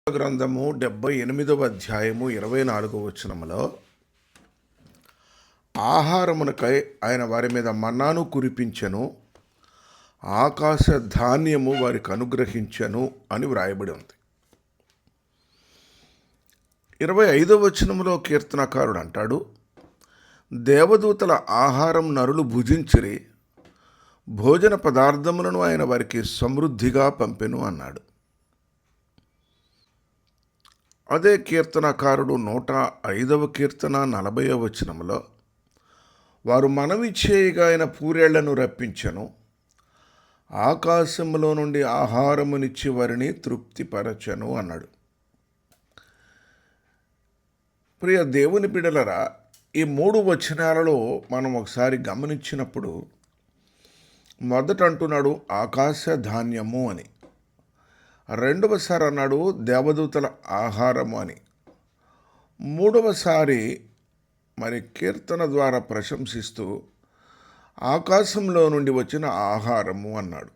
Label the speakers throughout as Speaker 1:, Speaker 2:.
Speaker 1: గ్రంథము 78వ అధ్యాయము 24వ వచనములో ఆహారమునకై ఆయన వారి మీద మన్నాను కురిపించెను, ఆకాశ ధాన్యము వారికి అనుగ్రహించెను అని వ్రాయబడి ఉంది. 25వ వచనములో కీర్తనకారుడు అంటాడు, దేవదూతల ఆహారం నరులు భుజించిరి, భోజన పదార్థములను ఆయన వారికి సమృద్ధిగా పంపెను అన్నాడు. అదే కీర్తనకారుడు 105వ కీర్తన 40వ వచనములో, వారు మనవి చేయగా ఆయన పూరేళ్లను రప్పించెను, ఆకాశములో నుండి ఆహారమునిచ్చి వారిని తృప్తిపరచెను అన్నాడు. ప్రియ దేవుని బిడ్డలరా, ఈ 3 వచనాలలో మనం ఒకసారి గమనించినప్పుడు మొదట అంటున్నాడు ఆకాశ ధాన్యము అని, రెండవసారి అన్నాడు దేవదూతల ఆహారము అని, మూడవసారి మరి కీర్తన ద్వారా ప్రశంసిస్తూ ఆకాశంలో నుండి వచ్చిన ఆహారము అన్నాడు.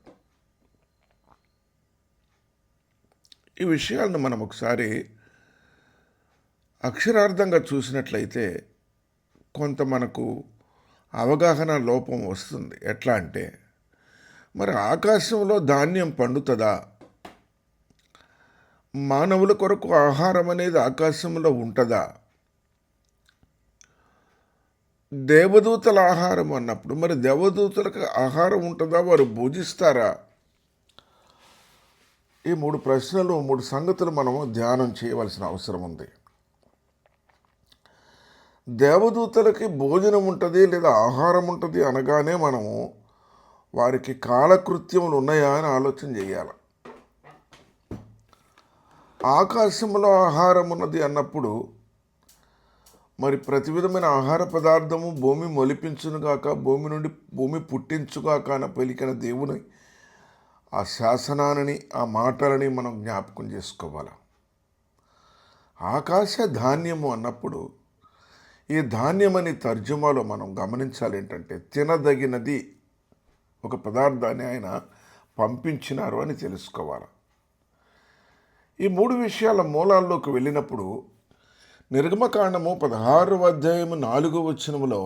Speaker 1: ఈ విషయాలను మనం ఒకసారి అక్షరార్థంగా చూసినట్లయితే కొంత మనకు అవగాహన లోపం వస్తుంది. ఎట్లా అంటే, మరి ఆకాశంలో ధాన్యం పండుతుందా? మానవుల కొరకు ఆహారం అనేది ఆకాశంలో ఉంటుందా? దేవదూతల ఆహారం అన్నప్పుడు మరి దేవదూతలకు ఆహారం ఉంటుందా? వారు భోజిస్తారా? ఈ 3 ప్రశ్నలు, 3 సంగతులు మనము ధ్యానం చేయవలసిన అవసరం ఉంది. దేవదూతలకి భోజనం ఉంటుంది లేదా ఆహారం ఉంటుంది అనగానే మనము వారికి కాలకృత్యములు ఉన్నాయా అని ఆలోచన చేయాలి. ఆకాశంలో ఆహారం ఉన్నది అన్నప్పుడు మరి ప్రతి విధమైన ఆహార పదార్థము భూమి మొలిపించునుగాక, భూమి నుండి భూమి పుట్టించుగాక అని పలికిన దేవుని ఆ శాసనాన్ని, ఆ మాటలని మనం జ్ఞాపకం చేసుకోవాలి. ఆకాశ ధాన్యము అన్నప్పుడు ఈ ధాన్యమని తర్జుమాలో మనం గమనించాలి ఏంటంటే, తినదగినది ఒక పదార్థాన్ని ఆయన పంపించినారు అని తెలుసుకోవాలి. ఈ 3 విషయాల మూలాల్లోకి వెళ్ళినప్పుడు నిర్గమకాండము 16వ అధ్యాయము 4వ వచనములో,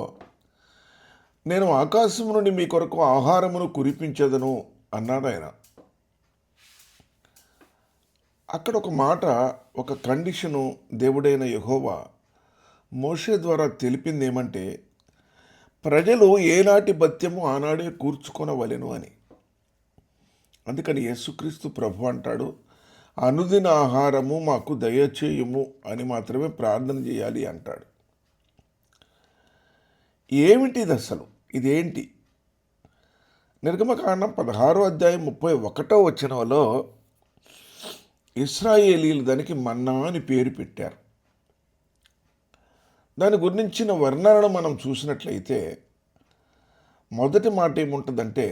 Speaker 1: నేను ఆకాశం నుండి మీ కొరకు ఆహారమును కురిపించదను అన్నాడు ఆయన. అక్కడ ఒక మాట, ఒక కండిషను దేవుడైన యెహోవా మోషే ద్వారా తెలిపింది ఏమంటే, ప్రజలు ఏనాటి భత్యము ఆనాడే కూర్చుకొనవలెను అని. అందుకని యేసుక్రీస్తు ప్రభు అంటాడు, అనుదిన ఆహారము మాకు దయచేయుము అని మాత్రమే ప్రార్థన చేయాలి అంటాడు. ఏమిటిది అసలు? ఇదేంటి? నిర్గమకాండం 16వ అధ్యాయం 31వ వచనంలో ఇశ్రాయేలీలు దానికి మన్నా అని పేరు పెట్టారు. దాని గురించిన వర్ణనను మనం చూసినట్లయితే మొదటి మాట ఏముంటుందంటే,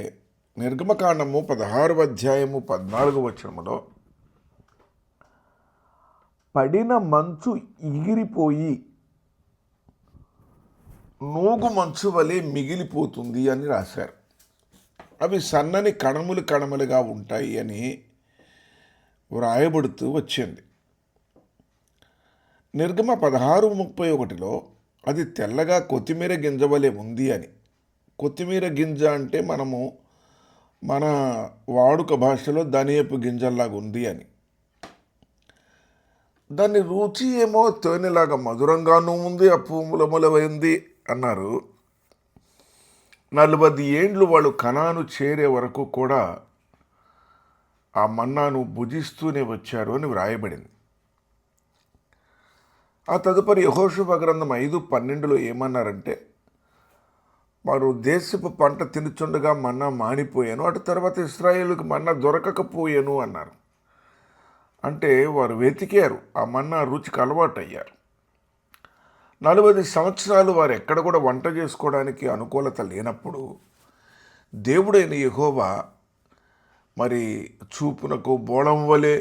Speaker 1: నిర్గమకాండము 16వ అధ్యాయము 14వ వచనములో, పడిన మంచు ఎగిరిపోయి నూగు మంచు వలె మిగిలిపోతుంది అని రాశారు. అవి సన్నని కణములు కణములుగా ఉంటాయి అని వ్రాయబడుతూ వచ్చింది. నిర్గమ 16:31లో అది తెల్లగా కొత్తిమీర గింజ వలె ఉంది అని. కొత్తిమీర గింజ అంటే మన వాడుక భాషలో ధనియపు గింజల్లాగా ఉంది అని. దాని రుచి ఏమో తేనెలాగా మధురంగానూ ఉంది, అపూములములమైంది అన్నారు. 40 ఏండ్లు వాళ్ళు కనాను చేరే వరకు కూడా ఆ మన్నాను భుజిస్తూనే వచ్చారు అని వ్రాయబడింది. ఆ తదుపరి యెహోషువ గ్రంథం 5:12లో ఏమన్నారంటే, వారు దేశపు పంట తినుచుండగా మన్నా మానిపోయాను, అటు తర్వాత ఇశ్రాయేలుకు మన్నా దొరకకపోయాను అన్నారు. అంటే వారు వెతికారు, ఆ మన్నా రుచికి అలవాటు అయ్యారు. 40 సంవత్సరాలు వారు ఎక్కడ కూడా వంట చేసుకోవడానికి అనుకూలత లేనప్పుడు దేవుడైన యెహోవా మరి చూపునకు బోళం వలె,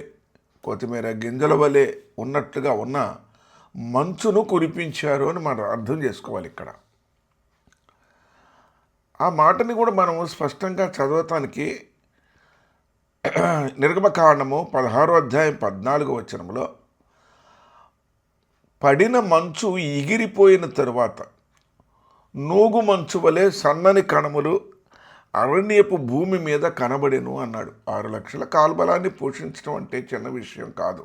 Speaker 1: కొత్తిమీర గింజల వలె ఉన్నట్లుగా ఉన్న మంచును కురిపించారు అని మనం అర్థం చేసుకోవాలి. ఇక్కడ ఆ మాటని కూడా మనము స్పష్టంగా చదవటానికి నిర్గమకాండము 16వ అధ్యాయం 14వ వచనంలో పడిన మంచు ఎగిరిపోయిన తరువాత నూగు మంచు వలె సన్నని కణములు అరణ్యపు భూమి మీద కనబడెను అన్నాడు. 6 లక్షల కాల్బలాన్ని పోషించడం అంటే చిన్న విషయం కాదు.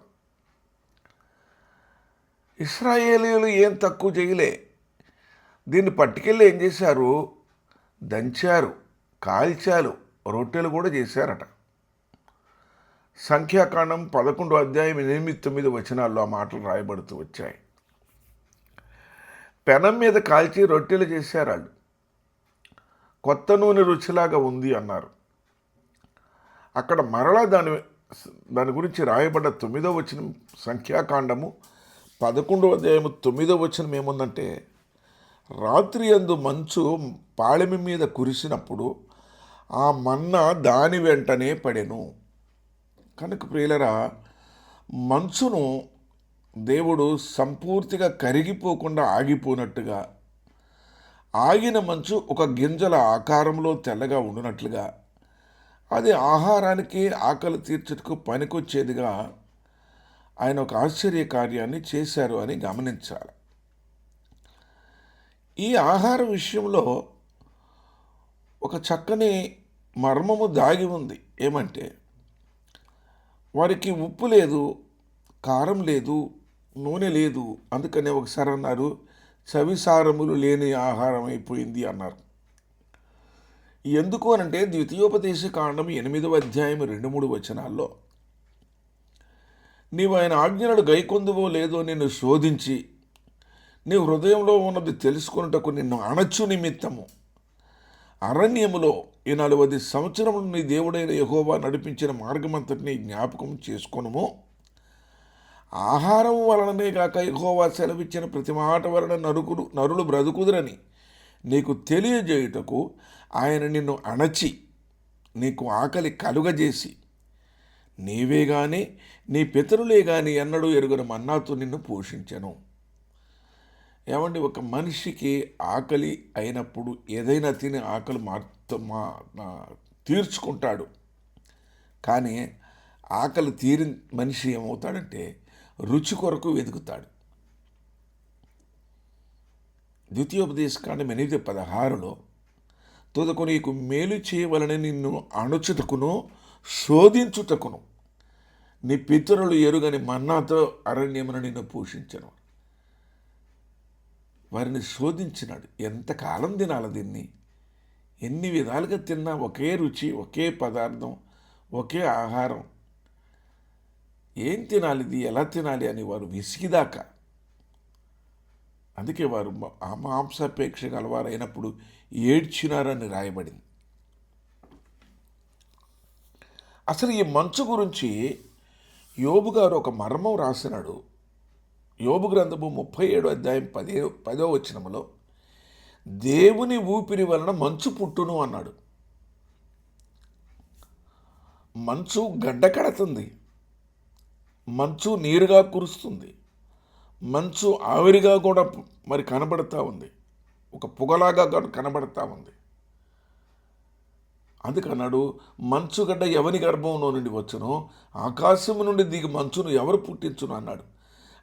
Speaker 1: ఇశ్రాయేలీయులు ఏం తక్కువ చేయలే. దీన్ని పట్టుకెళ్ళి ఏం చేశారు? దంచారు, కాల్చారు, రొట్టెలు కూడా చేశారట. సంఖ్యాకాండం 11వ అధ్యాయం 8-9 వచనాల్లో ఆ మాటలు రాయబడుతూ వచ్చాయి. పెనం మీద కాల్చి రొట్టెలు చేశారు వాళ్ళు. కొత్త నూనె రుచిలాగా ఉంది అన్నారు. అక్కడ మరలా దాని గురించి రాయబడ్డ 9వ వచనం, సంఖ్యాకాండము 11వ అధ్యాయము 9వ వచనం ఏముందంటే, రాత్రి యందు మంచు పాళెమి మీద కురిసినప్పుడు ఆ మన్నా దాని వెంటనే పడెను. కనుక ప్రియులరా, మంచును దేవుడు సంపూర్తిగా కరిగిపోకుండా ఆగిపోనట్టుగా, ఆగిన మంచు ఒక గింజల ఆకారంలో తెల్లగా ఉండునట్లుగా, అది ఆహారానికి ఆకలి తీర్చుటకు పనికొచ్చేదిగా ఆయన ఒక ఆశ్చర్య కార్యాన్ని చేశారు అని గమనించాలి. ఈ ఆహార విషయంలో ఒక చక్కని మర్మము దాగి ఉంది. ఏమంటే, వారికి ఉప్పు లేదు, కారం లేదు, నూనె లేదు. అందుకనే ఒకసారి అన్నారు, చవిసారములు లేని ఆహారం అయిపోయింది అన్నారు. ఎందుకు అనంటే, ద్వితీయోపదేశ కాండం 8వ అధ్యాయం 2-3 వచనాల్లో, నీవు ఆయన ఆజ్ఞలను గైకొందువో లేదో నిన్ను శోధించి నీ హృదయంలో ఉన్నది తెలుసుకున్నటకు నిన్ను అణచు నిమిత్తము అరణ్యములో ఈ 40 సంవత్సరములు నీ దేవుడైన యెహోవా నడిపించిన మార్గమంతటిని జ్ఞాపకం చేసుకొనుము. ఆహారం వలననే కాక యెహోవా సెలవిచ్చిన ప్రతి మాట వలన నరులు బ్రతుకుదురని నీకు తెలియజేయుటకు ఆయన నిన్ను అణచి నీకు ఆకలి కలుగజేసి నీవే గాని నీ పితరులే గాని ఎన్నడూ ఎరుగని మన్నాతో నిన్ను పోషించెను. ఏమండి, ఒక మనిషికి ఆకలి అయినప్పుడు ఏదైనా తిని ఆకలి తీర్చుకుంటాడు. కానీ ఆకలి తీరి మనిషి ఏమవుతాడంటే రుచి కొరకు వెతుకుతాడు. ద్వితీయోపదేశకాండం 8:16లో, తుదకు నీకు మేలు చేయవలని నిన్ను అణుచుటకును శోధించుటకును నీ పితరులు ఎరుగని మన్నాతో అరణ్యమున నిన్ను పోషించను. వారిని శోధించినాడు. ఎంతకాలం తినాలి దీన్ని? ఎన్ని విధాలుగా తిన్నా ఒకే రుచి, ఒకే పదార్థం, ఒకే ఆహారం. ఏం తినాలి ఇది, ఎలా తినాలి అని వారు విసిగిదాకా. అందుకే వారు మాంసాపేక్ష గలవారైనప్పుడు ఏడ్చినారని రాయబడింది. అసలు ఈ మంచు గురించి యోబు గారు ఒక మర్మం రాసినాడు. యోబు గ్రంథము 37వ అధ్యాయం 10వ వచనములో, దేవుని ఊపిరి వలన మంచు పుట్టును అన్నాడు. మంచు గడ్డ కడుతుంది, మంచు నీరుగా కురుస్తుంది, మంచు ఆవిరిగా కూడా మరి కనబడతా ఉంది, ఒక పొగలాగా కనబడతా ఉంది. అందుకన్నాడు, మంచుగడ్డ ఎవని గర్భంలో నుండి వచ్చునో ఆకాశము నుండి దిగి మంచును ఎవరు పుట్టించును అన్నాడు.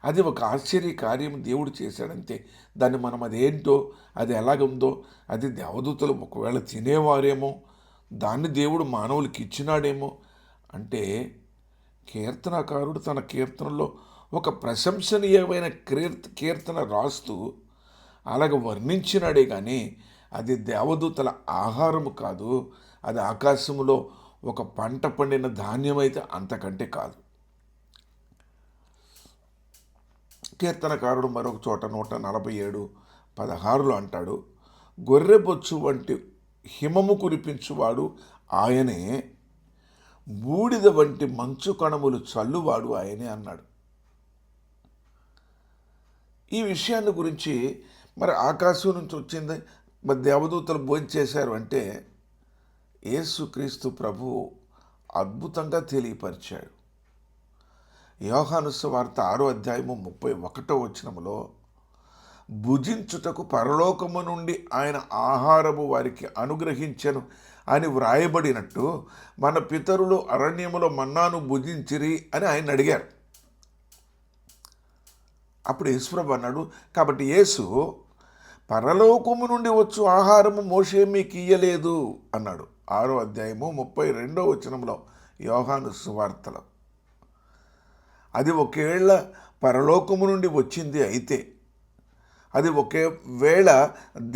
Speaker 1: అది ఒక ఆశ్చర్య కార్యం దేవుడు చేశాడంతే. దాన్ని మనం అదేంటో, అది ఎలాగుందో, అది దేవదూతలు ఒకవేళ తినేవారేమో, దాన్ని దేవుడు మానవులకి ఇచ్చినాడేమో అంటే, కీర్తనకారుడు తన కీర్తనలో ఒక ప్రశంసనీయమైన కీర్తన రాస్తూ అలాగ వర్ణించినాడే కానీ అది దేవదూతల ఆహారము కాదు, అది ఆకాశములో ఒక పంట పండిన ధాన్యమైతే అంతకంటే కాదు. కీర్తనకారుడు మరొక చోట 147:16 అంటాడు, గొర్రెబొచ్చు వంటి హిమము కురిపించువాడు ఆయనే, బూడిద వంటి మంచు కణములు చల్లువాడు ఆయనే అన్నాడు. ఈ విషయాన్ని గురించి మరి ఆకాశం నుంచి వచ్చింది, మరి దేవదూతలు భోంచేశారు అంటే యేసుక్రీస్తు ప్రభువు అద్భుతంగా తెలియపరిచాడు. యోహాను సువార్త 6వ అధ్యాయము 31వ వచనములో, భుజించుటకు పరలోకము నుండి ఆయన ఆహారము వారికి అనుగ్రహించెను అని వ్రాయబడినట్టు మన పితరులు అరణ్యములో మన్నాను భుజించిరి అని ఆయన అడిగారు. అప్పుడు యేసుప్రభు అన్నాడు, కాబట్టి యేసు పరలోకము నుండి వచ్చు ఆహారము మోషే మీకు ఇయ్యలేదు అన్నాడు. 6వ అధ్యాయము 32వ వచనంలో యోహాను సువార్తలో. అది ఒకేళ పరలోకము నుండి వచ్చింది అయితే, అది ఒకవేళ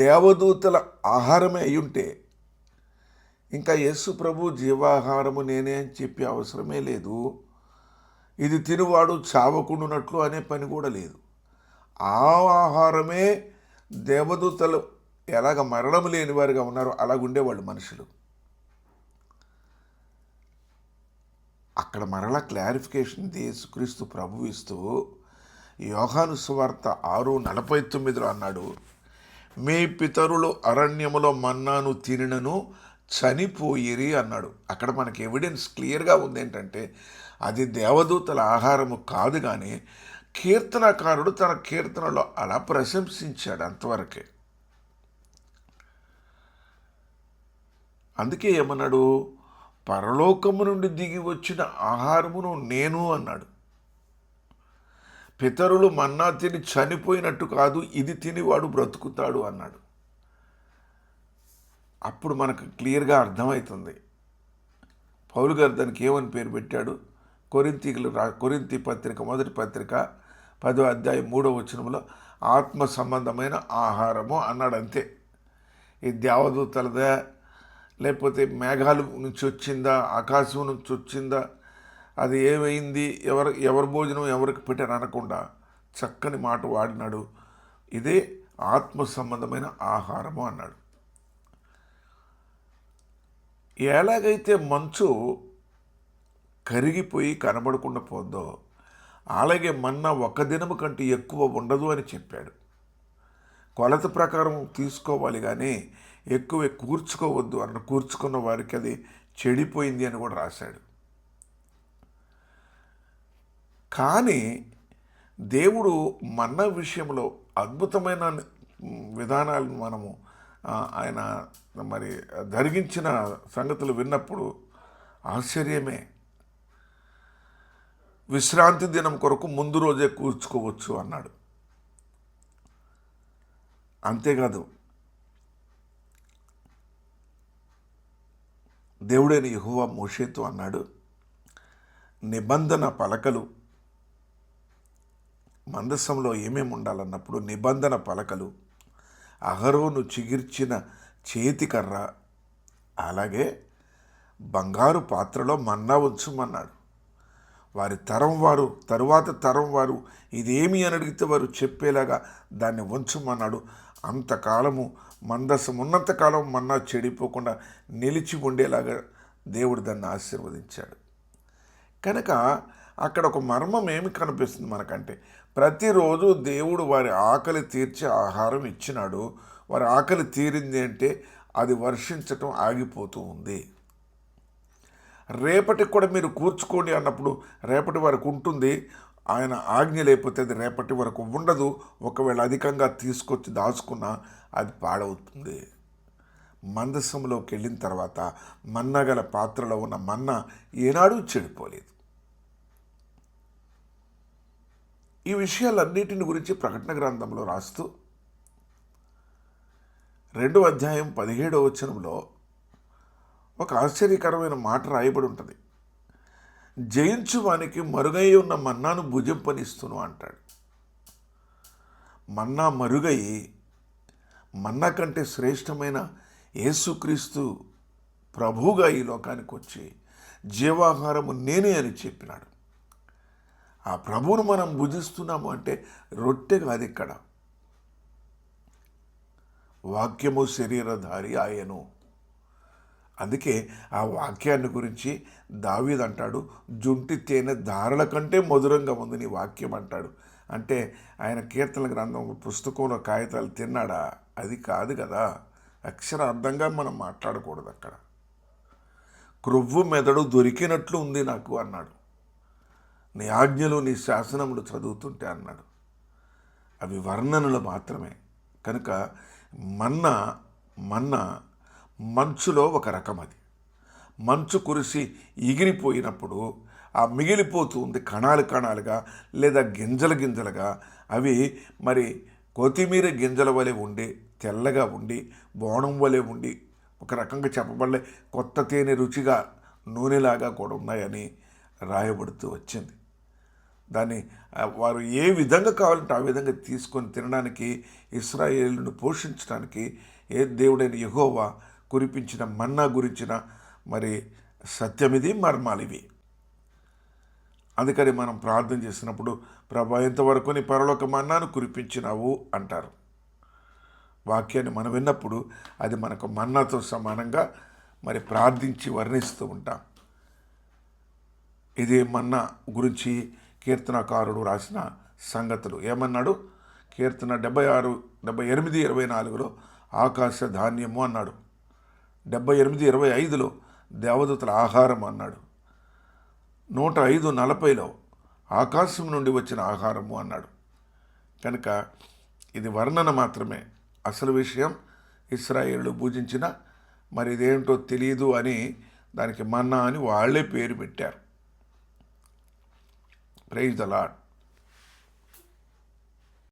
Speaker 1: దేవదూతల ఆహారమే అయ్యుంటే ఇంకా యేసు ప్రభు జీవాహారము నేనే అని చెప్పే అవసరమే లేదు. ఇది తినువాడు చావకుండునట్లు అనే పని కూడా లేదు. ఆ ఆహారమే దేవదూతలు ఎలాగ మరణం లేని వారిగా ఉన్నారో అలాగుండేవాళ్ళు మనుషులు. అక్కడ మరలా క్లారిఫికేషన్ యేసుక్రీస్తు ప్రభు ఇస్తూ యోహాను సువార్త 6:49 అన్నాడు, మీ పితరులు అరణ్యములో మన్నాను తినినను చనిపోయిరి అన్నాడు. అక్కడ మనకి ఎవిడెన్స్ క్లియర్గా ఉంది ఏంటంటే అది దేవదూతల ఆహారము కాదు, కానీ కీర్తనకారుడు తన కీర్తనలో అలా ప్రశంసించాడు, అంతవరకే. అందుకే ఏమన్నాడు, పరలోకము నుండి దిగి వచ్చిన ఆహారమును నేను అన్నాడు. పితరులు మన్నా తిని చనిపోయినట్టు కాదు, ఇది తినివాడు బ్రతుకుతాడు అన్నాడు. అప్పుడు మనకు క్లియర్గా అర్థమవుతుంది. పౌలు గారు దానికి ఏమని పేరు పెట్టాడు, కొరింథీ పత్రిక 1వ పత్రిక 10వ అధ్యాయం 3వ వచనంలో ఆత్మ సంబంధమైన ఆహారము అన్నాడు. అంతే. ఈ దేవదూతలదా, లేకపోతే మేఘాల నుంచి వచ్చిందా, ఆకాశం నుంచి వచ్చిందా, అది ఏమైంది, ఎవరి భోజనం ఎవరికి పెట్టారు అనకుండా చక్కని మాట వాడినాడు. ఇదే ఆత్మ సంబంధమైన ఆహారము అన్నాడు. ఎలాగైతే మంచు కరిగిపోయి కనబడకుండా పోద్దో అలాగే మన్నా 1 దినము కంటే ఎక్కువ ఉండదు అని చెప్పాడు. కొలత ప్రకారం తీసుకోవాలి కానీ ఎక్కువ కూర్చుకోవద్దు అన్న, కూర్చుకున్న వారికి అది చెడిపోయింది అని కూడా రాశాడు. కానీ దేవుడు మన్నా విషయంలో అద్భుతమైన విధానాలను మనము ఆయన మరి జరిగించిన సంగతులు విన్నప్పుడు ఆశ్చర్యమే. విశ్రాంతి దినం కొరకు ముందు రోజే కూర్చుకోవచ్చు అన్నాడు. అంతేకాదు, దేవుడైన యెహోవా మోషేతో అన్నాడు, నిబంధన పలకలు మందసంలో ఏమేమి ఉండాలన్నప్పుడు నిబంధన పలకలు, అహరోను చిగిర్చిన చేతికర్ర, అలాగే బంగారు పాత్రలో మన్నా ఉంచమన్నాడు. వారి తరం వారు, తరువాత తరం వారు ఇదేమి అని అడిగితే వారు చెప్పేలాగా దాన్ని ఉంచమన్నాడు. అంతకాలము మందసం ఉన్నంతకాలం మన్నా చెడిపోకుండా నిలిచి ఉండేలాగా దేవుడు దాన్ని ఆశీర్వదించాడు. కనుక అక్కడ ఒక మర్మం ఏమి కనిపిస్తుంది మనకంటే, ప్రతిరోజు దేవుడు వారి ఆకలి తీర్చే ఆహారం ఇచ్చినాడు. వారి ఆకలి తీరింది అంటే అది వర్షించటం ఆగిపోతూ ఉంది. రేపటికి కూడా మీరు కూర్చుకోండి అన్నప్పుడు రేపటి వరకు ఉంటుంది. ఆయన ఆజ్ఞ లేకపోతే అది రేపటి వరకు ఉండదు. ఒకవేళ అధికంగా తీసుకొచ్చి దాచుకున్నా అది పాడవుతుంది. మందసంలోకి వెళ్ళిన తర్వాత మన్నగల పాత్రలో ఉన్న మన్నా ఏనాడూ చెడిపోలేదు. ఈ విషయాలన్నిటిని గురించి ప్రకటన గ్రంథంలో రాస్తూ 2వ అధ్యాయం 17వ వచనంలో ఒక ఆశ్చర్యకరమైన మాట రాయబడి ఉంటుంది. జయించువానికి మరుగై ఉన్న మన్నాను భుజింపనిస్తును అంటాడు. మన్నా మరుగై, మన్నా కంటే శ్రేష్టమైన యేసుక్రీస్తు ప్రభువుగా ఈ లోకానికి వచ్చి జీవాహారము నేనే అని చెప్పినాడు. ఆ ప్రభువును మనం భుజిస్తున్నాము అంటే రొట్టె కాదు, ఇక్కడ వాక్యము శరీరధారి ఆయను. అందుకే ఆ వాక్యాన్ని గురించి దావీదు అంటాడు, జుంటి తేనె ధారల కంటే మధురంగా ఉంది నీ వాక్యం అంటాడు. అంటే ఆయన కీర్తనల గ్రంథం పుస్తకంలో కాగితాలు తిన్నాడా? అది కాదు కదా. అక్షరార్థంగా మనం మాట్లాడకూడదు. అక్కడ క్రొవ్వు మెదడు దొరికినట్లు ఉంది నాకు అన్నాడు. నీ ఆజ్ఞలు నీ శాసనములు చదువుతుంటే అన్నాడు. అవి వర్ణనలు మాత్రమే. కనుక మన్నా మంచులో ఒక రకం అది. మంచు కురిసి ఎగిరిపోయినప్పుడు ఆ మిగిలిపోతూ ఉంది కణాలు కణాలుగా లేదా గింజలు గింజలుగా. అవి మరి కొత్తిమీర గింజల వలె ఉండి తెల్లగా ఉండి బోనం వలె ఉండి ఒక రకంగా చెప్పబడలే కొత్త తేనె రుచిగా నూనెలాగా కూడా ఉన్నాయని రాయబడుతూ వచ్చింది. దాన్ని వారు ఏ విధంగా కావాలంటే ఆ విధంగా తీసుకొని తినడానికి, ఇశ్రాయేలును పోషించడానికి ఏ దేవుడైన యెహోవా కురిపించిన మన్నా గురించిన మరి సత్యమిది, మర్మాలివి. అందుకని మనం ప్రార్థన చేసినప్పుడు ప్రభా ఎంతవరకు నీ పరలోక మన్నాను కురిపించినావు అంటారు. వాక్యాన్ని మనం విన్నప్పుడు అది మనకు మన్నాతో సమానంగా మరి ప్రార్థించి వర్ణిస్తూ ఉంటాం. ఇదే మన్నా గురించి కీర్తనకారుడు రాసిన సంగతులు ఏమన్నాడు? కీర్తన 78:24లో ఆకాశ ధాన్యము అన్నాడు. 78:25లో దేవదూతల ఆహారం అన్నాడు. 105:40లో ఆకాశం నుండి వచ్చిన ఆహారము అన్నాడు. కనుక ఇది వర్ణన మాత్రమే. అసలు విషయం ఇశ్రాయేలు పూజించిన మరి ఇదేంటో తెలియదు అని దానికి మన్నా అని వాళ్ళే పేరు పెట్టారు. Praise the lord.